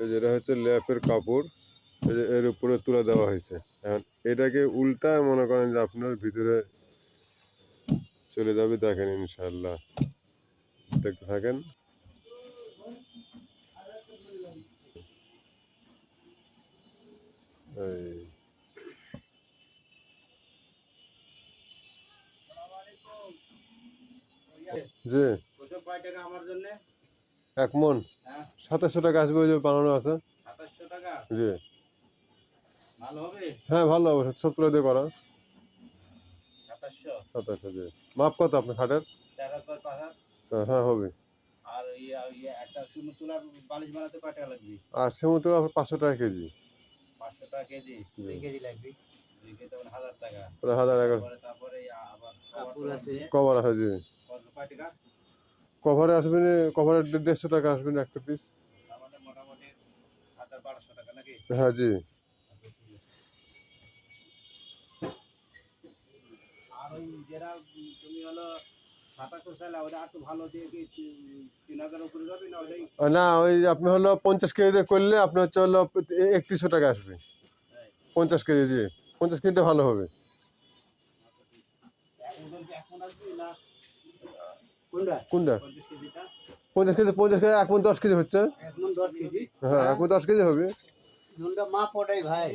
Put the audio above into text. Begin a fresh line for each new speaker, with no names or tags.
এই যেটা হচ্ছে ল্যাপের কাপড়, এই যে এর উপরে তুলে দেওয়া হয়েছে। এখন এটাকে উল্টা মনে করেন যে আপনার ভিতরে চলে যাবে। দেখেন ইনশাল্লাহ, দেখতে থাকেন। এই জি 1 মণ 2700 টাকা আসবে। ওই যে বানানো আছে
2700 টাকা।
জি
ভালো হবে?
হ্যাঁ ভালো হবে, সব তুলে দিয়ে করা।
2700
জি। মাপ কত আপনার খাটের?
4 হাত বাই 5 হাত।
হ্যাঁ হবে।
আর একটা সুন্দর তোলার বালিশ বানাতে কয় টাকা লাগবে?
আর সেমতো আপনার 500 টাকা কেজি।
500 টাকা কেজি? 2 কেজি লাগবে। 2 কেজি তখন 1000 টাকা।
প্রায় 1000
তারপরে আবার
কভার আছে। কভার আছে জি।
কয় টাকা?
কভারে আসবে না, কভারের 150 টাকা আসবে না একটা পিস।
তার মানে মোটামুটি 1200 টাকা নাকি?
হ্যাঁ জি।
আর ওই যেটা তুমি হলো 2700 চাইলা, ওটা একটু ভালো দিয়ে কি 3000 উপরে যাবে না? ওটাই
না, ওই আপনি হলো 50 কেজি দিয়ে করলে আপনার হচ্ছে হলো 3100 টাকা আসবে। 50 কেজি জি, 50 কেজিটা ভালো হবে।
এখন আসবে না কোনটা?
কোনটা?
50 কেজিটা
50 কেজি 1 মণ 10 কেজি হচ্ছে।
1 মণ 10 কেজি।
হ্যাঁ 1 মণ 10 কেজি হবে।
ঝুলটা মাপ ওটাই ভাই।